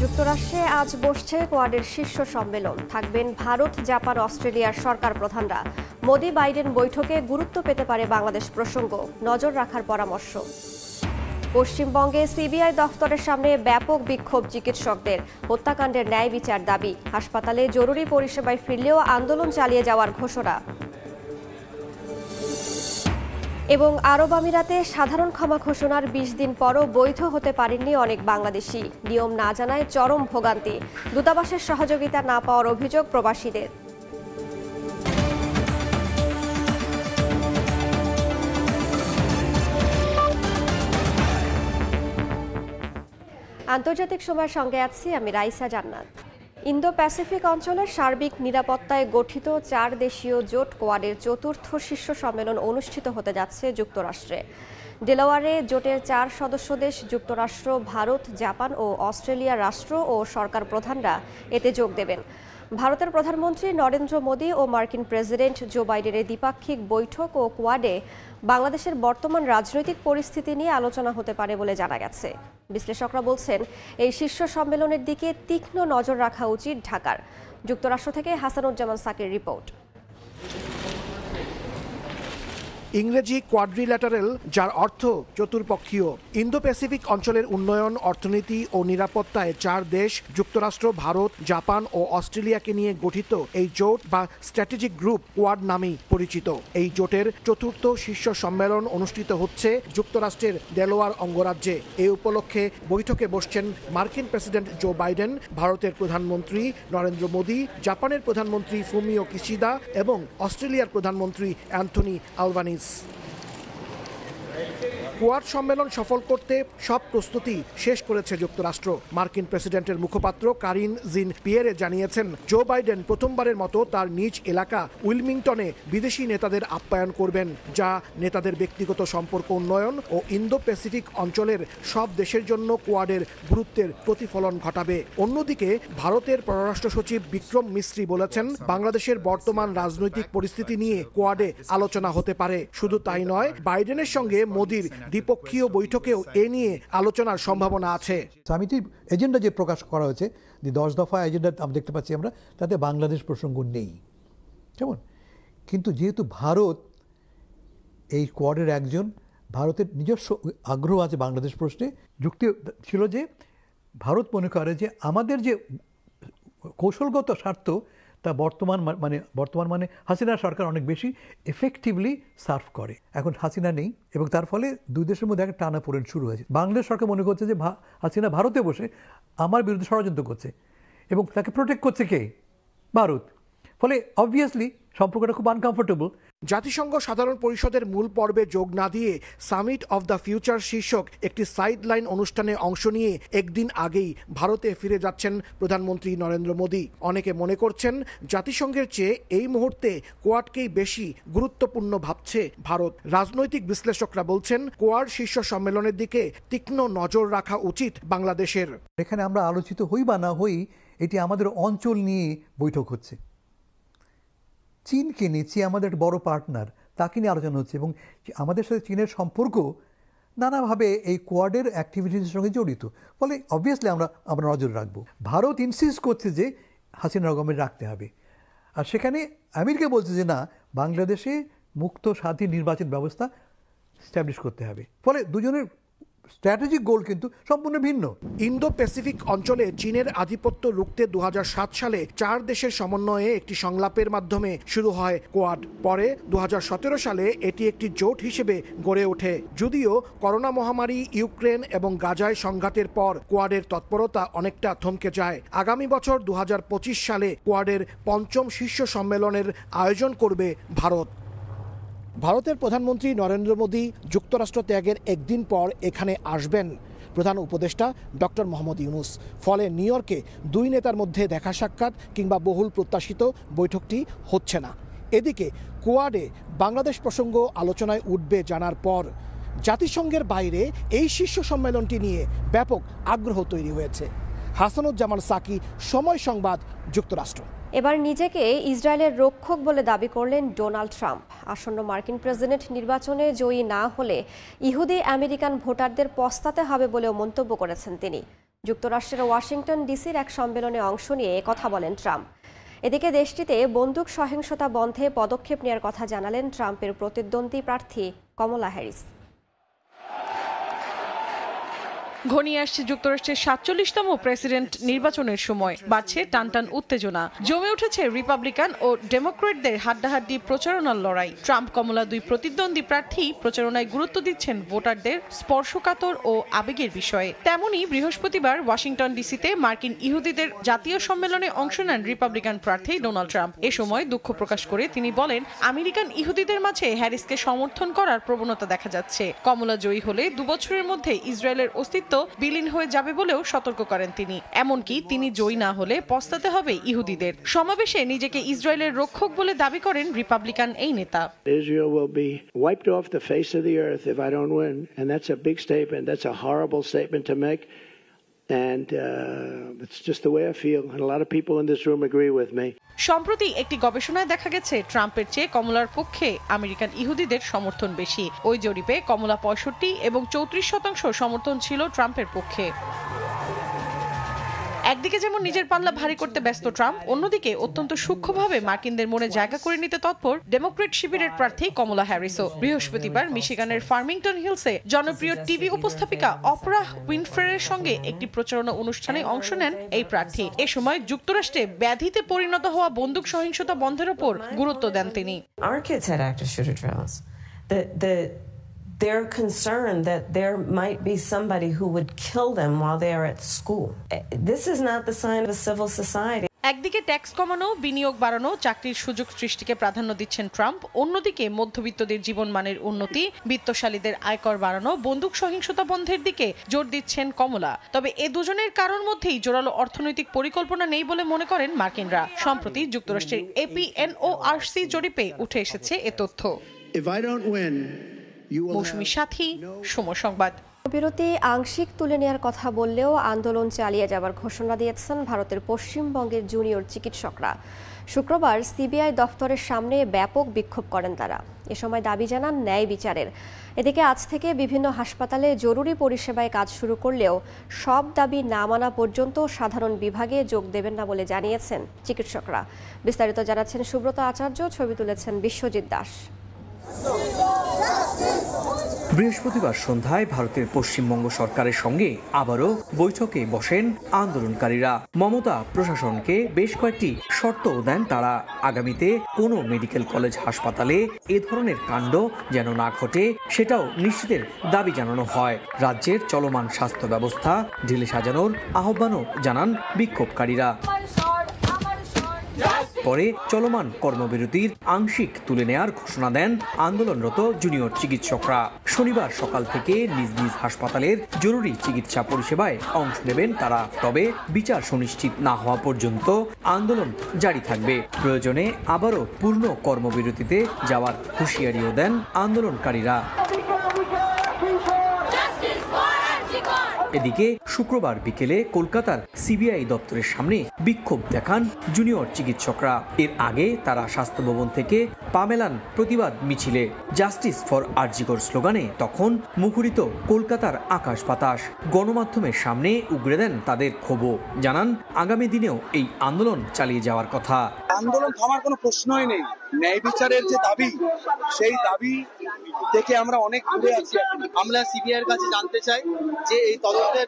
যুক্তরাষ্ট্রে আজ বসছে কোয়াডের শীর্ষ সম্মেলন। থাকবেন ভারত, জাপান, অস্ট্রেলিয়ার সরকার প্রধানরা। মোদি বাইডেন বৈঠকে গুরুত্ব পেতে পারে বাংলাদেশ প্রসঙ্গ, নজর রাখার পরামর্শ। পশ্চিমবঙ্গে সিবিআই দফতরের সামনে ব্যাপক বিক্ষোভ চিকিৎসকদের। হত্যাকাণ্ডের ন্যায় বিচার দাবি। হাসপাতালে জরুরি পরিষেবায় ফিরলেও আন্দোলন চালিয়ে যাওয়ার ঘোষণা। এবং আরব আমিরাতে সাধারণ ক্ষমা ঘোষণার ২০ দিন পরও বৈধ হতে পারেননি অনেক বাংলাদেশি। নিয়ম না জানায় চরম ভোগান্তি। দূতাবাসের সহযোগিতা না পাওয়ার অভিযোগ প্রবাসীদের। আন্তর্জাতিক সময়ের সঙ্গে আছি আমি রাইসা জান্নাত। ইন্দো প্যাসিফিক অঞ্চলের সার্বিক নিরাপত্তায় গঠিত 4 দেশীয় জোট কোয়াডের চতুর্থ শীর্ষ সম্মেলন অনুষ্ঠিত হতে যাচ্ছে যুক্তরাষ্ট্রে। ডেলাওয়ারে জোটের 4 সদস্য দেশ যুক্তরাষ্ট্র, ভারত, জাপান ও অস্ট্রেলিয়া রাষ্ট্র ও সরকার প্রধানরা এতে যোগ দেবেন। ভারতের প্রধানমন্ত্রী নরেন্দ্র মোদি ও মার্কিন প্রেসিডেন্ট জো বাইডেনের দ্বিপাক্ষিক বৈঠক ও কোয়াডে বাংলাদেশের বর্তমান রাজনৈতিক পরিস্থিতি নিয়ে আলোচনা হতে পারে বলে জানা গেছে। বিশ্লেষকরা বলছেন, এই শীর্ষ সম্মেলনের দিকে তীক্ষ্ণ নজর রাখা উচিত ঢাকার। যুক্তরাষ্ট্র থেকে হাসানুজ্জামান সাকির রিপোর্ট। ইংরেজি কোয়াড্রিল্যাটারাল, যার অর্থ চতুর্পক্ষীয়। ইন্দো প্যাসিফিক অঞ্চলের উন্নয়ন, অর্থনীতি ও নিরাপত্তায় 4 দেশ যুক্তরাষ্ট্র, ভারত, জাপান ও অস্ট্রেলিয়াকে নিয়ে গঠিত এই জোট বা স্ট্র্যাটেজিক গ্রুপ কোয়াড নামেই পরিচিত। এই জোটের চতুর্থ শীর্ষ সম্মেলন অনুষ্ঠিত হচ্ছে যুক্তরাষ্ট্রের ডেলাওয়ার অঙ্গরাজ্যে। এই উপলক্ষে বৈঠকে বসছেন মার্কিন প্রেসিডেন্ট জো বাইডেন, ভারতের প্রধানমন্ত্রী নরেন্দ্র মোদি, জাপানের প্রধানমন্ত্রী ফুমিও কিশিদা এবং অস্ট্রেলিয়ার প্রধানমন্ত্রী অ্যান্থনি আলবানিজ। কোয়াড সম্মেলন সফল করতে সব প্রস্তুতি শেষ করেছে যুক্তরাষ্ট্র। মার্কিন প্রেসিডেন্টের মুখপাত্র কারিন জিন পিয়েরে জানিয়েছেন, জো বাইডেন প্রথমবারের মতো তার নিজ এলাকা উইলমিংটনে বিদেশি নেতাদের আপ্যায়ন করবেন, যা নেতাদের ব্যক্তিগত সম্পর্ক উন্নয়ন ও ইন্দো প্যাসিফিক অঞ্চলের সব দেশের জন্য কোয়াডের গুরুত্বের প্রতিফলন ঘটাবে। অন্যদিকে ভারতের পররাষ্ট্র সচিব বিক্রম মিস্ত্রি বলেছেন, বাংলাদেশের বর্তমান রাজনৈতিক পরিস্থিতি নিয়ে কোয়াডে আলোচনা হতে পারে। শুধু তাই নয়, বাইডেনের সঙ্গে মোদির দ্বিপক্ষীয় বৈঠকেও এ নিয়ে আলোচনার সম্ভাবনা আছে। সামিটের এজেন্ডা যে প্রকাশ করা হয়েছে, যে 10 দফা এজেন্ডা আমরা দেখতে পাচ্ছি, আমরা তাতে বাংলাদেশ প্রসঙ্গ নেই, কেমন। কিন্তু যেহেতু ভারত এই কোয়াডের একজন, ভারতের নিজস্ব আগ্রহ আছে বাংলাদেশ প্রশ্নে। যুক্তি ছিল যে ভারত মনে করে যে আমাদের যে কৌশলগত স্বার্থ তা বর্তমান মানে হাসিনা সরকার অনেক বেশি এফেক্টিভলি সার্ভ করে। এখন হাসিনা নেই এবং তার ফলে দুই দেশের মধ্যে একটা টানাপোড়েন শুরু হয়েছে। বাংলাদেশ সরকার মনে করছে যে হাসিনা ভারতে বসে আমার বিরুদ্ধে ষড়যন্ত্র করছে এবং তাকে প্রোটেক্ট করছে কে? ভারত। ফলে অবভিয়াসলি সম্পর্কটা খুব আনকমফোর্টেবল। জাতিসংঘ সাধারণ পরিষদের মূল পর্বে যোগ না দিয়ে সামিট অফ দ্য ফিউচার শীর্ষক একটি সাইডলাইন অনুষ্ঠানে অংশ নিয়ে একদিন আগেই ভারতে ফিরে যাচ্ছেন প্রধানমন্ত্রী নরেন্দ্র মোদি। অনেকে মনে করছেন, জাতিসংঘের চেয়ে এই মুহূর্তে কোয়াডকেই বেশি গুরুত্বপূর্ণ ভাবছে ভারত। রাজনৈতিক বিশ্লেষকরা বলছেন, কোয়াড শীর্ষ সম্মেলনের দিকে তীক্ষ্ণ নজর রাখা উচিত বাংলাদেশের। এখানে আমরা আলোচিত হই বা না হই, এটি আমাদের অঞ্চল নিয়ে বৈঠক হচ্ছে। চীনকে নিয়ে, চীন আমাদের একটা বড় পার্টনার, তাকে নিয়ে আলোচনা হচ্ছে এবং আমাদের সাথে চীনের সম্পর্ক নানাভাবে এই কোয়াডের অ্যাক্টিভিটিসের সঙ্গে জড়িত। ফলে অবভিয়াসলি আমরা নজর রাখবো। ভারত ইনসিস্ট করছে যে হাসিনা গভর্নমেন্ট রাখতে হবে, আর সেখানে আমেরিকা বলছে যে না, বাংলাদেশে মুক্ত স্বাধীন নির্বাচন ব্যবস্থা স্ট্যাবলিশ করতে হবে। ফলে দুজনের স্ট্র্যাটেজিক গোল কিন্তু সম্পূর্ণ ভিন্ন। ইন্দো প্যাসিফিক অঞ্চলে চীনের আধিপত্য রুখতে 2007 সালে 4 দেশের সমন্বয়ে একটি সংলাপের মাধ্যমে শুরু হয় কোয়াড। পরে 2017 সালে এটি একটি জোট হিসেবে গড়ে ওঠে। যদিও করোনা মহামারী, ইউক্রেন এবং গাজায় সংঘাতের পর কোয়াডের তৎপরতা অনেকটা থমকে যায়। আগামী বছর 2025 সালে কোয়াডের 5ম শীর্ষ সম্মেলনের আয়োজন করবে ভারত। ভারতের প্রধানমন্ত্রী নরেন্দ্র মোদি যুক্তরাষ্ট্র ত্যাগের একদিন পর এখানে আসবেন প্রধান উপদেষ্টা ডক্টর মোহাম্মদ ইউনুস। ফলে নিউ ইয়র্কে দুই নেতার মধ্যে দেখা সাক্ষাৎ কিংবা বহুল প্রত্যাশিত বৈঠকটি হচ্ছে না। এদিকে কোয়াডে বাংলাদেশ প্রসঙ্গ আলোচনায় উঠবে জানার পর জাতিসংঘের বাইরে এই শীর্ষ সম্মেলনটি নিয়ে ব্যাপক আগ্রহ তৈরি হয়েছে। হাসানুজ্জামান সাকি, সময় সংবাদ, যুক্তরাষ্ট্র। এবার নিজেকে ইসরায়েলের রক্ষক বলে দাবি করলেন ডোনাল্ড ট্রাম্প। আসন্ন মার্কিন প্রেসিডেন্ট নির্বাচনে জয়ী না হলে ইহুদি আমেরিকান ভোটারদের পস্তাতে হবে বলেও মন্তব্য করেছেন তিনি। যুক্তরাষ্ট্রের ওয়াশিংটন ডিসির এক সম্মেলনে অংশ নিয়ে কথা বলেন ট্রাম্প। এদিকে দেশটিতে বন্দুক সহিংসতা বন্ধে পদক্ষেপ নেওয়ার কথা জানালেন ট্রাম্পের প্রতিদ্বন্দ্বী প্রার্থী কমলা হ্যারিস। ঘনিয়ে আসছে যুক্তরাষ্ট্রের ৪৭তম প্রেসিডেন্ট নির্বাচনের সময়, বাড়ছে টানটান উত্তেজনা, জমে উঠেছে রিপাবলিকান ও ডেমোক্রেটদের হাড্ডাহাড্ডি প্রচারণার লড়াই। ট্রাম্প কমলা দুই প্রতিদ্বন্দ্বী প্রার্থী প্রচারণায় গুরুত্ব দিচ্ছেন ভোটারদের স্পর্শকাতর ও আবেগের বিষয়ে। তেমনই বৃহস্পতিবার ওয়াশিংটন ডিসিতে মার্কিন ইহুদিদের জাতীয় সম্মেলনে অংশ নেন রিপাবলিকান প্রার্থী ডোনাল্ড ট্রাম্প। এ সময় দুঃখ প্রকাশ করে তিনি বলেন, আমেরিকান ইহুদিদের মাঝে হ্যারিসকে সমর্থন করার প্রবণতা দেখা যাচ্ছে। কমলা জয়ী হলে 2 বছরের মধ্যে ইসরায়েলের অস্তিত্ব বিলীন হয়ে যাবে বলেও সতর্ক করেন তিনি। এমনকি তিনি জয়ী না হলে পস্তাতে হবে ইহুদিদের। সমাবেশে নিজেকে ইসরায়েলের রক্ষক বলে দাবি করেন রিপাবলিকান এই নেতা। Israel will be wiped off the face of the earth if I don't win, and that's a big statement. That's a horrible statement to make, and it's just the way I feel, and a lot of people in this room agree with me. সম্প্রতি একটি গবেষণায় দেখা গেছে ট্রাম্পের চেয়ে কমলার পক্ষে American ইহুদিদের সমর্থন বেশি। ওই জরিপে কমলা 65 এবং 34% সমর্থন ছিল ট্রাম্পের পক্ষে। একদিকে যেমন নিজের পাল্লা ভারী করতে ব্যস্ত ট্রাম্প, অন্যদিকে অত্যন্ত সূক্ষ্মভাবে মার্কিনদের মনে জায়গা করে নিতে তৎপর ডেমোক্রেট শিবিরের প্রার্থী কমলা হ্যারিসও। বৃহস্পতিবার মিশিগানের ফার্মিংটন হিলসে জনপ্রিয় টিভি উপস্থাপিকা অপরাহ উইনফ্রের সঙ্গে একটি প্রচারণা অনুষ্ঠানে অংশ নেন এই প্রার্থী। এ সময় যুক্তরাষ্ট্রে ব্যাধিতে পরিণত হওয়া বন্দুক সহিংসতা বন্ধের উপর গুরুত্ব দেন তিনি। Our kids had active shooter drills. They're concerned that there might be somebody who would kill them while they are at school. This is not the sign of a civil society. একদিকে tax কমানো, বিনিয়োগ বাড়ানো, চাকরির সুযোগ সৃষ্টিকে প্রাধান্য দিচ্ছেন Trump, অন্যদিকে মধ্যবিত্তদের জীবনমানের উন্নতি, বিত্তশালীদের আয়কর বাড়ানো, বন্দুক সহিংসতা বন্ধের দিকে জোর দিচ্ছেন কমলা। তবে এ দুজনের কারোর মধ্যেই জোরালো অর্থনৈতিক পরিকল্পনা নেই বলে মনে করেন মার্কিনরা। সম্প্রতি যুক্তরাষ্ট্রের APNORC জরিপে উঠে এসেছে এ তথ্য। মৌসুমী সাথী, সময় সংবাদ। বিরতি আংশিক তুলে নেওয়ার কথা বললেও আন্দোলন চালিয়ে যাবার ঘোষণা দিয়েছেন ভারতের পশ্চিমবঙ্গের জুনিয়র চিকিৎসকরা। শুক্রবার সিবিআই দফতরের সামনে ব্যাপক বিক্ষোভ করেন তারা। এ সময় দাবি জানান ন্যায় বিচারের। এদিকে আজ থেকে বিভিন্ন হাসপাতালে জরুরি পরিষেবায় কাজ শুরু করলেও সব দাবি না মানা পর্যন্ত সাধারণ বিভাগে যোগ দেবেন না বলে জানিয়েছেন চিকিৎসকরা। বিস্তারিত জানাচ্ছেন সুব্রত আচার্য, ছবি তুলেছেন বিশ্বজিৎ দাস। বৃহস্পতিবার সন্ধ্যায় ভারতের পশ্চিমবঙ্গ সরকারের সঙ্গে আবারও বৈঠকে বসেন আন্দোলনকারীরা। মমতা প্রশাসনকে বেশ কয়েকটি শর্তও দেন তারা। আগামীতে কোনো মেডিকেল কলেজ হাসপাতালে এ ধরনের কাণ্ড যেন না ঘটে সেটাও নিশ্চিতের দাবি জানানো হয়। রাজ্যের চলমান স্বাস্থ্য ব্যবস্থা ঢিলে সাজানোর আহ্বানও জানান বিক্ষোভকারীরা। পরে চলমান কর্মবিরতির আংশিক তুলে নেয়ার ঘোষণা দেন আন্দোলনরত জুনিয়র চিকিৎসকরা। শনিবার সকাল থেকে নিজ নিজ হাসপাতালের জরুরি চিকিৎসা পরিষেবায় অংশ নেবেন তারা। তবে বিচার সুনিশ্চিত না হওয়া পর্যন্ত আন্দোলন জারি থাকবে। প্রয়োজনে আবারও পূর্ণ কর্মবিরতিতে যাওয়ার হুঁশিয়ারিও দেন আন্দোলনকারীরা। এদিকে শুক্রবার বিকেলে কলকাতার সিবিআই দপ্তরের সামনে বিক্ষোভ দেখান জুনিয়র চিকিৎসকরা। এর আগে তারা স্বাস্থ্য ভবন থেকে পা মেলান প্রতিবাদ মিছিলে। জাস্টিস ফর আরজিকর স্লোগানে তখন মুখরিত কলকাতার আকাশ বাতাস। গণমাধ্যমের সামনে উগরে দেন তাদের ক্ষোভও, জানান আগামী দিনেও এই আন্দোলন চালিয়ে যাওয়ার কথা। আন্দোলন থামার কোনো প্রশ্নই নেই। ন্যায় বিচারের যে দাবি, সেই দাবি থেকে আমরা অনেক দূরে আছি। আমরা সিবিআই এর কাছে জানতে চাই যে এই তদন্তের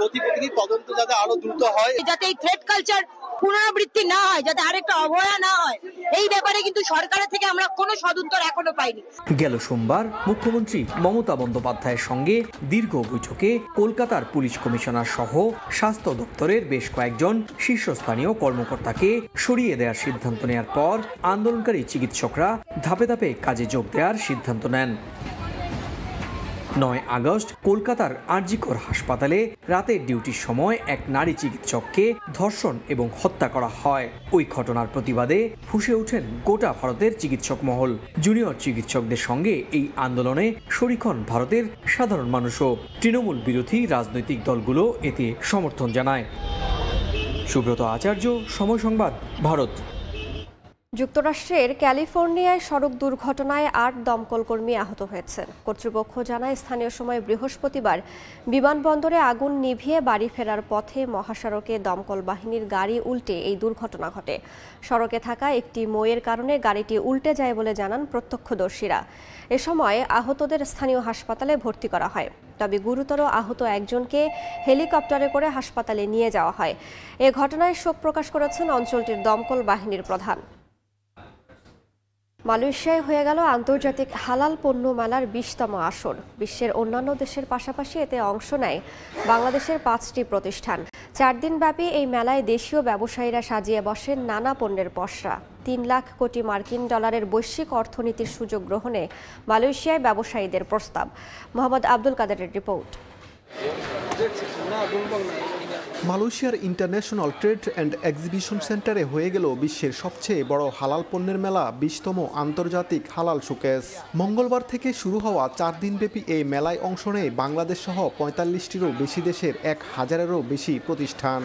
গতিবিধি, তদন্ত যাতে আরো দ্রুত হয়, যাতে এই থ্রেট কালচার পুনরাবৃত্তি না হয়, যাতে আরেকটা অবহেলা না হয়, এই ব্যাপারে কিন্তু সরকারের থেকে আমরা কোনো সদুত্তর এখনো পাইনি। গেল সোমবার মুখ্যমন্ত্রী মমতা বন্দ্যোপাধ্যায়ের সঙ্গে দীর্ঘ বৈঠকে কলকাতার পুলিশ কমিশনার সহ স্বাস্থ্য দপ্তরের বেশ কয়েকজন শীর্ষস্থানীয় কর্মকর্তাকে সরিয়ে দেওয়ার সিদ্ধান্ত নেওয়ার পর আন্দোলনকারী চিকিৎসকরা ধাপে ধাপে কাজে যোগ দেওয়ার সিদ্ধান্ত নেন। 9 আগস্ট কলকাতার আরজিকর হাসপাতালে রাতের ডিউটির সময় এক নারী চিকিৎসককে ধর্ষণ এবং হত্যা করা হয়। ওই ঘটনার প্রতিবাদে ফুঁসে ওঠেন গোটা ভারতের চিকিৎসক মহল। জুনিয়র চিকিৎসকদের সঙ্গে এই আন্দোলনে শরিক হন ভারতের সাধারণ মানুষও। তৃণমূল বিরোধী রাজনৈতিক দলগুলো এতে সমর্থন জানায়। সুব্রত আচার্য, সময় সংবাদ, ভারত। যুক্তরাষ্ট্রের ক্যালিফোর্নিয়ায় সড়ক দুর্ঘটনায় ৮ দমকল কর্মী আহত হয়েছেন। কর্তৃপক্ষ জানায় স্থানীয় সময় বৃহস্পতিবার বিমানবন্দরে আগুন নিভিয়ে বাড়ি ফেরার পথে মহাসড়কে দমকল বাহিনীর গাড়ি উল্টে এই দুর্ঘটনা ঘটে। সড়কে থাকা একটি মইয়ের কারণে গাড়িটি উল্টে যায় বলে জানান প্রত্যক্ষদর্শীরা। এ সময় আহতদের স্থানীয় হাসপাতালে ভর্তি করা হয়, তবে গুরুতর আহত একজনকে হেলিকপ্টারে করে হাসপাতালে নিয়ে যাওয়া হয়। এ ঘটনায় শোক প্রকাশ করেছেন অঞ্চলটির দমকল বাহিনীর প্রধান। মালয়েশিয়ায় হয়ে গেল আন্তর্জাতিক হালাল পণ্য মেলার ২০তম আসর। বিশ্বের অন্যান্য দেশের পাশাপাশি এতে অংশ নেয় বাংলাদেশের ৫টি প্রতিষ্ঠান। ৪ দিনব্যাপী এই মেলায় দেশীয় ব্যবসায়ীরা সাজিয়ে বসেন নানা পণ্যের পসরা। ৩ লাখ কোটি মার্কিন ডলারের বৈশ্বিক অর্থনীতির সুযোগ গ্রহণে মালয়েশিয়ায় ব্যবসায়ীদের প্রস্তাব। মোহাম্মদ আব্দুল কাদেরের রিপোর্ট। মালয়েশিয়ার ইন্টারন্যাশনাল ট্রেড অ্যান্ড এক্সিবিশন সেন্টারে হয়ে গেল বিশ্বের সবচেয়ে বড় হালাল পণ্যের মেলা ২০তম আন্তর্জাতিক হালাল শোকেস। মঙ্গলবার থেকে শুরু হওয়া ৪ দিনব্যাপী এই মেলায় অংশ নেয় বাংলাদেশ সহ ৪৫টিরও বেশি দেশের ১,০০০-এরও বেশি প্রতিষ্ঠান।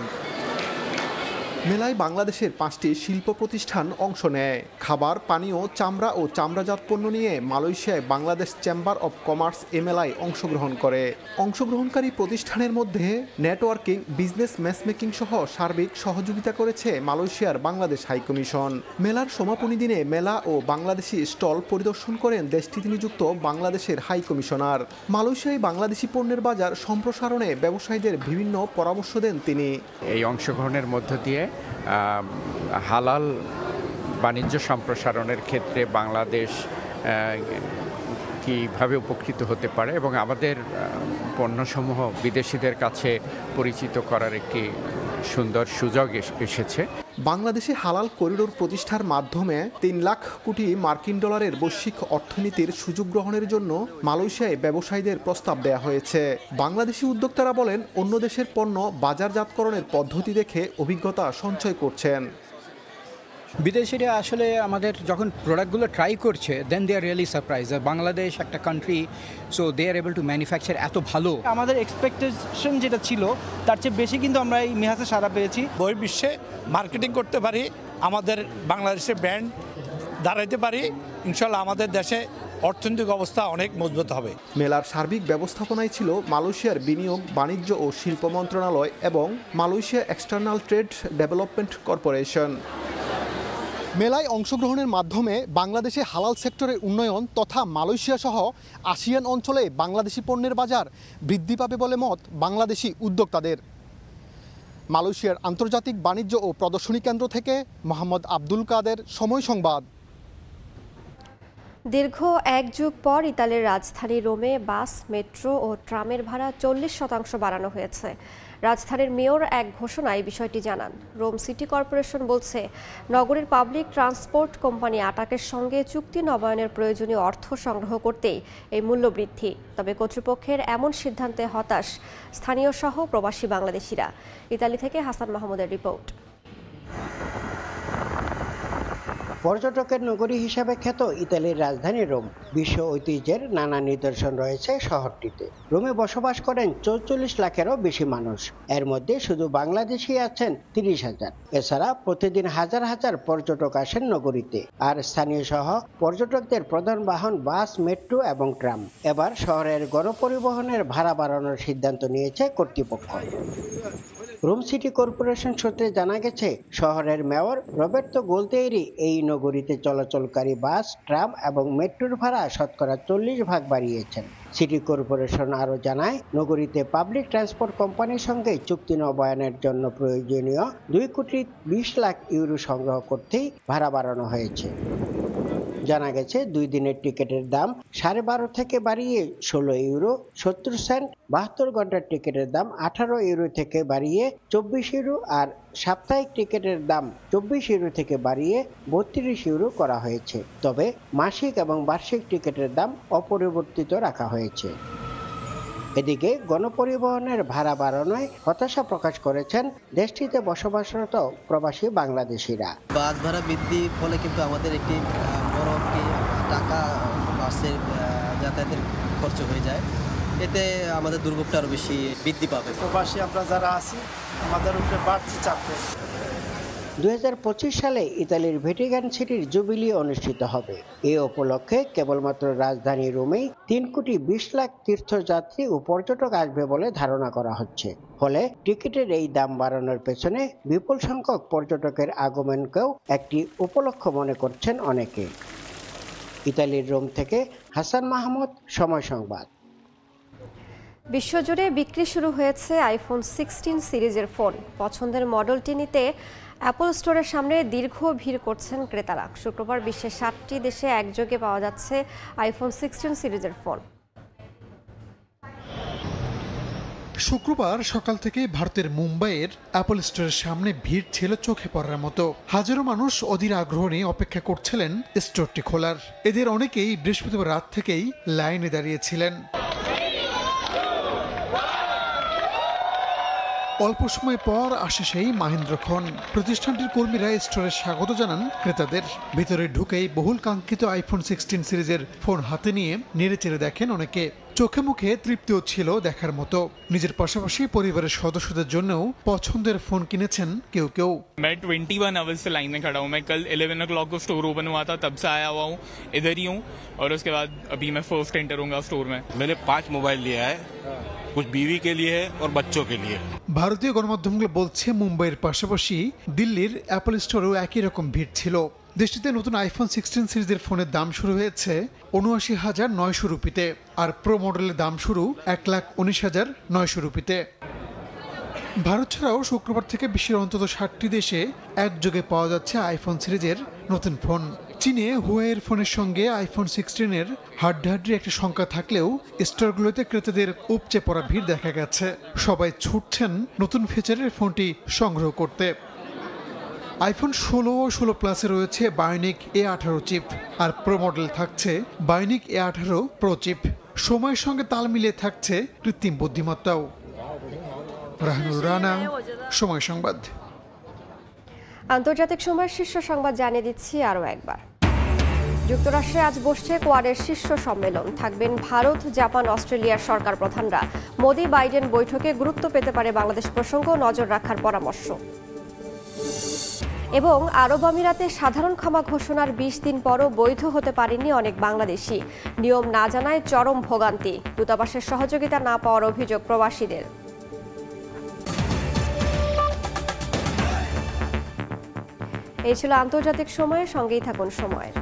মেলায় বাংলাদেশের ৫টি শিল্প প্রতিষ্ঠান অংশ নেয়। খাবার, পানীয়, চামড়া ও চামড়াজাত পণ্য নিয়ে মালয়েশিয়ায় বাংলাদেশ চেম্বার অব কমার্স এ মেলায় অংশগ্রহণ করে। অংশগ্রহণকারী প্রতিষ্ঠানের মধ্যে নেটওয়ার্কিং, বিজনেস ম্যাচমেকিং সহ সার্বিক সহযোগিতা করেছে মালয়েশিয়ার বাংলাদেশ হাইকমিশন। মেলার সমাপনী দিনে মেলা ও বাংলাদেশি স্টল পরিদর্শন করেন দেশটিতে নিযুক্ত বাংলাদেশের হাইকমিশনার। মালয়েশিয়ায় বাংলাদেশি পণ্যের বাজার সম্প্রসারণে ব্যবসায়ীদের বিভিন্ন পরামর্শ দেন তিনি। এই অংশগ্রহণের মধ্য দিয়ে হালাল বাণিজ্য সম্প্রসারণের ক্ষেত্রে বাংলাদেশ কীভাবে উপকৃত হতে পারে এবং আমাদের পণ্যসমূহ বিদেশিদের কাছে পরিচিত করার একটি সুন্দর সুযোগ এসেছে। বাংলাদেশে হালাল করিডোর প্রতিষ্ঠার মাধ্যমে ৩ লাখ কোটি মার্কিন ডলারের বৈশ্বিক অর্থনীতির সুযোগ গ্রহণের জন্য মালয়েশিয়ায় ব্যবসায়ীদের প্রস্তাব দেওয়া হয়েছে। বাংলাদেশি উদ্যোক্তারা বলেন, অন্য দেশের পণ্য বাজারজাতকরণের পদ্ধতি দেখে অভিজ্ঞতা সঞ্চয় করছেন। বিদেশিরা আসলে আমাদের যখন প্রোডাক্টগুলো ট্রাই করছে, then they are really surprise. Bangladesh একটা country, so they are able to manufacture এত ভালো। আমাদের এক্সপেকটেশন যেটা ছিল তার চেয়ে বেশি কিন্তু আমরা এই মেহাসে সাড়া পেয়েছি। বহির্বিশ্বে মার্কেটিং করতে পারি, আমাদের বাংলাদেশের ব্র্যান্ড দাঁড়াইতে পারি, ইনশাল্লাহ আমাদের দেশে অর্থনৈতিক অবস্থা অনেক মজবুত হবে। মেলার সার্বিক ব্যবস্থাপনায় ছিল মালয়েশিয়ার বিনিয়োগ, বাণিজ্য ও শিল্প মন্ত্রণালয় এবং Malaysia external trade development corporation. মেলায় অংশগ্রহণের মাধ্যমে বাংলাদেশে হালাল সেক্টরের উন্নয়ন তথা মালয়েশিয়া সহ আসিয়ান অঞ্চলে বাংলাদেশি পণ্যের বাজার বৃদ্ধি পাবে বলে মত বাংলাদেশি উদ্যোক্তাদের। মালয়েশিয়ার আন্তর্জাতিক বাণিজ্য ও প্রদর্শনী কেন্দ্র থেকে মোহাম্মদ আব্দুল কাদের, সময় সংবাদ। দীর্ঘ ১ যুগ পর ইতালির রাজধানী রোমে বাস, মেট্রো ও ট্রামের ভাড়া 40% বাড়ানো হয়েছে। রাজধানীর মেয়র এক ঘোষণায় বিষয়টি জানান। রোম সিটি কর্পোরেশন বলছে, নগরীর পাবলিক ট্রান্সপোর্ট কোম্পানি আটাকের সঙ্গে চুক্তি নবায়নের প্রয়োজনীয় অর্থ সংগ্রহ করতেই এই মূল্য বৃদ্ধি। তবে কর্তৃপক্ষের এমন সিদ্ধান্তে হতাশ স্থানীয় সহ প্রবাসী বাংলাদেশিরা। ইতালি থেকে হাসান মাহমুদের রিপোর্ট। পর্যটকের নগরী হিসাবে খ্যাত ইতালির রাজধানী রোম। বিশ্ব ঐতিহ্যের নানা নিদর্শন রয়েছে শহরটিতে। রোমে বসবাস করেন ৪৪ লাখেরও বেশি মানুষ। এর মধ্যে শুধু বাংলাদেশি আছেন ৩০,০০০। এছাড়া প্রতিদিন হাজার হাজার পর্যটক আসেন নগরীতে। আর স্থানীয় সহ পর্যটকদের প্রধান বাহন বাস, মেট্রো এবং ট্রাম। এবার শহরের গণপরিবহনের ভাড়া বাড়ানোর সিদ্ধান্ত নিয়েছে কর্তৃপক্ষ। রোম সিটি কর্পোরেশন সূত্রে জানা গেছে, শহরের মেয়র রবের্তো গোলতেইরি এই নগরীতে চলাচলকারী বাস, ট্রাম এবং মেট্রোর ভাড়া শতকরা 40% বাড়িয়েছেন। সিটি কর্পোরেশন আরও জানায়, নগরীতে পাবলিক ট্রান্সপোর্ট কোম্পানির সঙ্গে চুক্তি নবায়নের জন্য প্রয়োজনীয় 2,20,00,000 ইউরো সংগ্রহ করতেই ভাড়া বাড়ানো হয়েছে। জানা গেছে, 2 দিনের টিকিটের দাম 12.5 থেকে বাড়িয়ে 16 ইউরো 70 সেন্ট, 72 ঘন্টার টিকিটের দাম 18 ইউরো থেকে বাড়িয়ে 24 ইউরো, আর সাপ্তাহিক টিকিটের দাম 24 ইউরো থেকে বাড়িয়ে 32 ইউরো করা হয়েছে। তবে মাসিক এবং বার্ষিক টিকিটের দাম অপরিবর্তিত রাখা হয়েছে। এদিকে গণপরিবহনের ভাড়া বাড়ানোয় হতাশা প্রকাশ করেছেন দেশটিতে বসবাসরত প্রবাসী বাংলাদেশিরা। বাস ভাড়া বৃদ্ধির ফলে কিন্তু আমাদের একটি বড় টাকা বাসের যাতায়াতের খরচ হয়ে যায়। এতে আমাদের দুর্ভোগটা আরও বেশি বৃদ্ধি পাবে। প্রবাসী আমরা যারা আছি, আমাদের উপরে বাড়তি চাপ। 2025 সালে ইতালির ভ্যাটিকান সিটির জুবিলি অনুষ্ঠিত হবে। এই উপলক্ষে কেবলমাত্র রাজধানী রোমেই 3,20,00,000 তীর্থযাত্রী ও পর্যটক আসবে বলে ধারণা করা হচ্ছে। ফলে টিকিটের এই দাম বাড়ানোর পেছনে বিপুল সংখ্যক পর্যটকের আগমনকেও একটি উপলক্ষ মনে করছেন অনেকে। ইতালির রোম থেকে হাসান মাহমুদ, সময় সংবাদ। বিশ্বজুড়ে বিক্রি শুরু হয়েছে আইফোন 16 সিরিজের ফোন। পছন্দের মডেলটি নিতে অ্যাপল স্টোরের সামনে দীর্ঘ ভিড় করছেন ক্রেতারা। শুক্রবার বিশ্বের 60টি দেশে একযোগে পাওয়া যাচ্ছে আইফোন 16 সিরিজের ফোন। শুক্রবার সকাল থেকে ভারতের মুম্বাইয়ের অ্যাপল স্টোরের সামনে ভিড় ছিল চোখে পড়ার মতো। হাজারো মানুষ অধীর আগ্রহ নিয়ে অপেক্ষা করছিলেন স্টোরটি খোলার। এদের অনেকেই বৃহস্পতিবার রাত থেকেই লাইনে দাঁড়িয়েছিলেন। অল্প সময় পর আসে সেই মাহেন্দ্রক্ষণ। প্রতিষ্ঠানটির কর্মীরা স্টোরে স্বাগত জানান ক্রেতাদের। ভিতরে ঢুকেই বহুল কাঙ্ক্ষিত আইফোন 16 সিরিজের ফোন হাতে নিয়ে নেড়েচেড়ে দেখেন অনেকে। চোখে মুখে তৃপ্তিও ছিল দেখার মতো। নিজের পাশাপাশি পরিবারের সদস্যদের জন্যও পছন্দের ফোন কিনেছেন কেউ কেউ। मैं 21 आवर्स से लाइन में खड़ा हूँ। मैं कल 11 o'clock को स्टोर ओपन हुआ था, तब से आया हुआ हूँ, इधर ही हूँ। और उसके बाद अभी मैं फर्स्ट एंटर होऊंगा स्टोर में। मैंने 5 मोबाइल लिया है, कुछ बीवी के लिए है और बच्चों के लिए। ভারতীয় গণমাধ্যমগুলো বলছে মুম্বাইয়ের পাশাপাশি দিল্লির অ্যাপল স্টোরেও একই রকম ভিড় ছিল। দেশটিতে নতুন আইফোন 16 সিরিজের ফোনের দাম শুরু হয়েছে ৭৯,৯০০ রুপিতে, আর প্রো মডেলের দাম শুরু ১,১৯,৯০০ রুপিতে। ভারত ছাড়াও শুক্রবার থেকে বিশ্বের অন্তত 60টি দেশে একযোগে পাওয়া যাচ্ছে আইফোন সিরিজের নতুন ফোন। চীনে হুয়াওয়ের ফোনের সঙ্গে আইফোন 16-এর হাড্ডাহাড্ডির একটা সংখ্যা থাকলেও স্টোরগুলোতে ক্রেতাদের উপচে পড়া ভিড় দেখা গেছে। সবাই ছুটছেন নতুন ফিচারের ফোনটি সংগ্রহ করতে। আইফোন 16 ও 16 প্লাসে রয়েছে বায়োনিক A18 চিপ, আর প্রো মডেল থাকছে বায়োনিক A18 প্রো চিপ। সময়ের সঙ্গে তাল মিলিয়ে থাকছে কৃত্রিম বুদ্ধিমত্তাও। রাহানুর রানা, সময় সংবাদ। আন্তর্জাতিক সময়ের শীর্ষ সংবাদ জানিয়ে দিচ্ছি আরও একবার। যুক্তরাষ্ট্রে আজ বসছে কোয়াডের শীর্ষ সম্মেলন। থাকবেন ভারত, জাপান, অস্ট্রেলিয়ার সরকার প্রধানরা। মোদি বাইডেন বৈঠকে গুরুত্ব পেতে পারে বাংলাদেশ প্রসঙ্গ, নজর রাখার পরামর্শ। এবং আরব আমিরাতে সাধারণ ক্ষমা ঘোষণার 20 দিন পরও বৈধ হতে পারেননি অনেক বাংলাদেশি। নিয়ম না জানায় চরম ভোগান্তি। দূতাবাসের সহযোগিতা না পাওয়ার অভিযোগ প্রবাসীদের। এই ছিল আন্তর্জাতিক সময়ের সঙ্গেই থাকুন সময়ের।